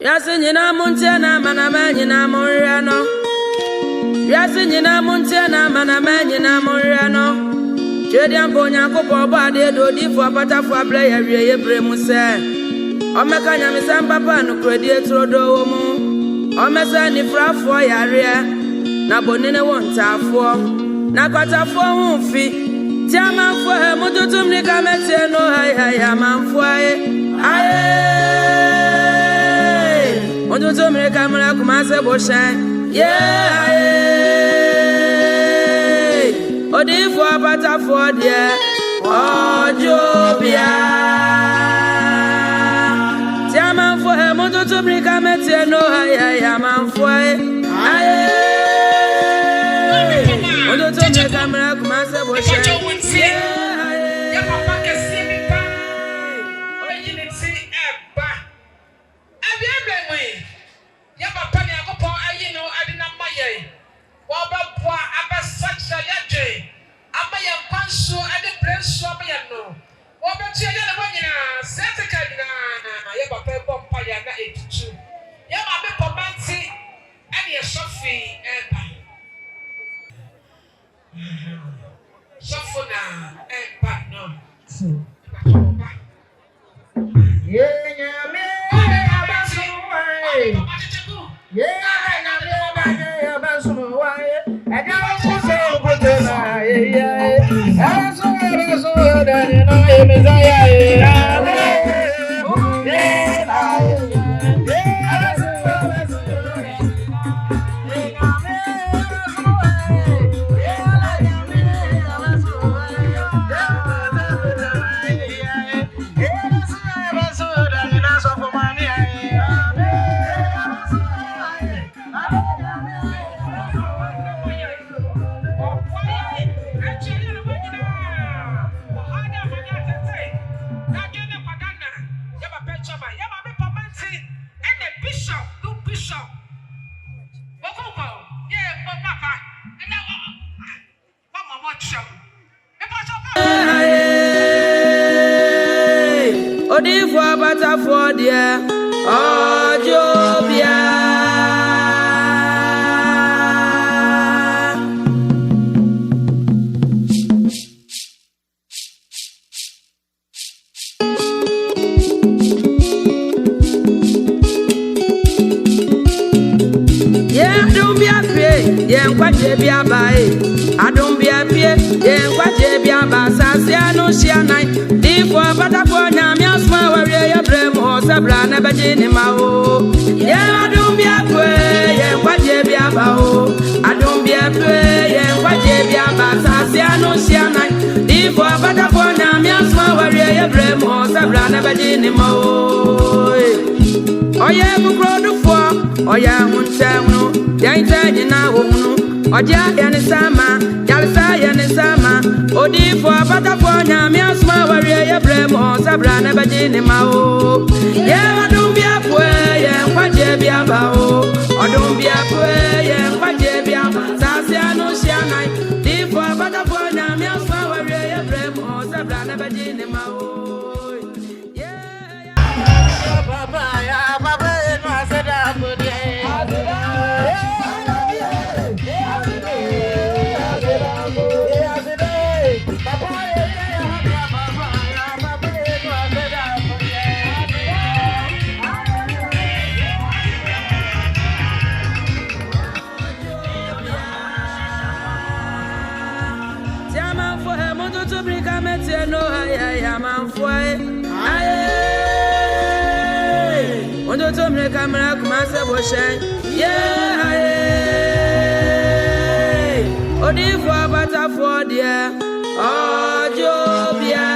Yasinyina muntiana manamenyina monrano. Yasinyina muntiana manamenyina monrano. Chedian bonya kopo bade do di for Opatafuor player ye bremu se. Omekanya misamba papa no kredi etrodo mu. Omesa ni frafo yare na bonene wontafuo. Na kwatafuo humfi. Tiamanfo he mututum ni kamete no hay amanfo aye. Ojo me kamera kumase boshan yeah odi for Opatafuor there ojo bia tiaman for he moto to bring kamete no ay man for aye ojo to me kamera kumase boshan yeah papa ke simi pa oyini ti eba ya papa ni akopo ayi no adina maye wo ba boa abasacha yaje amaya kwanso ade brenso amaya no wo ba tia ya le wanyina setika dina ya papa bompa ya na etutu ya ma be pomanti ade e sofi eba sofuna eba no yeah Odi for Opatafuor there ojo bia yeah don't be afraid yeah kwaje bia bae adon bia pie yeah kwaje bia ba sasia no shia nai di for Opatafuor nyame asma ware ya bremo sabra na beje ni ma o yeah adon bia pie yeah kwaje bia ba o adon bia pie yeah kwaje bia ba sasia no shia nai di for Opatafuor nyame asma ware ya bremo sabra na beje ni ma o oye bukrodu for oya huntamno yaita nyina wonu oja yani sama yalsa yani sama odi for Opatafuor nyame asma ware ya bremo sabra na beje ni ma o ye odum bia pwe ye kwaje bia ba o odum bia pwe ye kwaje bia sase anu shia nai di for Opatafuor nyame asma ware ya bremo sabra na beje ni ma o baba ya baba no aseda bode no ay man for aye ondo to me kamera kumase boshan yeah aye odi for Opatafuor there ojo bia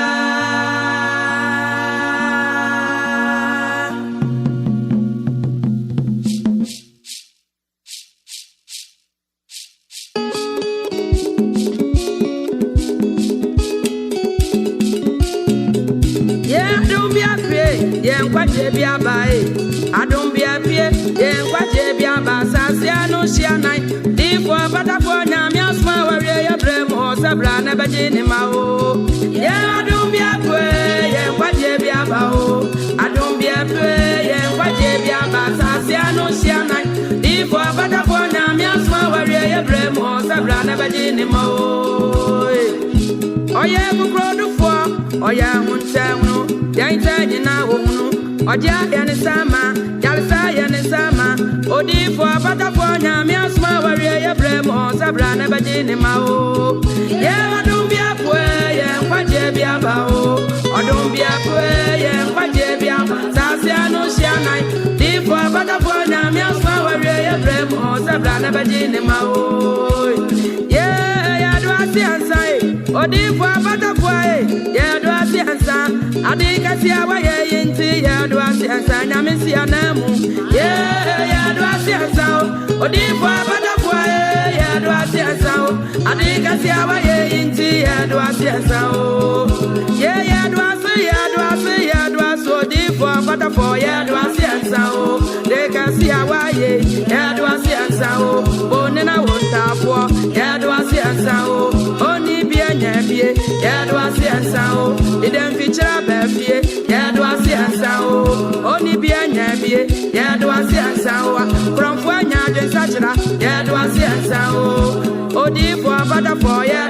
yen kwaje bia bae adon bia pie yen kwaje bia ba sasia no shia nai di for Opatafuor nyame asma ware ya bremo sabra na beje ni ma o yen adon bia pie yen kwaje bia ba o adon bia pie yen kwaje bia Sassiano Siana, if for Opatafuor Attended, where you bring more Sabrana Badinimo. Oh, yeah, who grow the four, oh, yeah, won't tell no, young Tanya now, or Jack and Sama, Jalsa and Sama, oh, dear for Opatafuor Attended, where you bring more Sabrana Badinimo. Yeah, don't be a way, and what you be about, or don't be a way, and what you be about, Sassiano Siana. For Opatafuor Attended, where you bring more Sabrana Badinimo. Yeah, do I see answer? Oh, dear for Opatafuor, yeah, do I see answer? I think I see our way yeah, do I see answer? I miss your name. Yeah, do I see answer? Oh, dear for Opatafuor, yeah, do I see answer? I think I see our way yeah, do I see answer? Yeah, do I see, yeah, do I see, yeah, do I see? Oh, dear for Opatafuor, yeah, do I see answer? They can see our way, yeah, do I see answer? Bonena won't tap for, yeah, do I see answer? Only be a nephew, yeah, do I see answer? It then feature a baby, yeah, do I see answer? Only be a nephew, yeah, do I see answer? From Fuanya, yeah, do I see answer? Oh, dear for Opatafuor, yeah.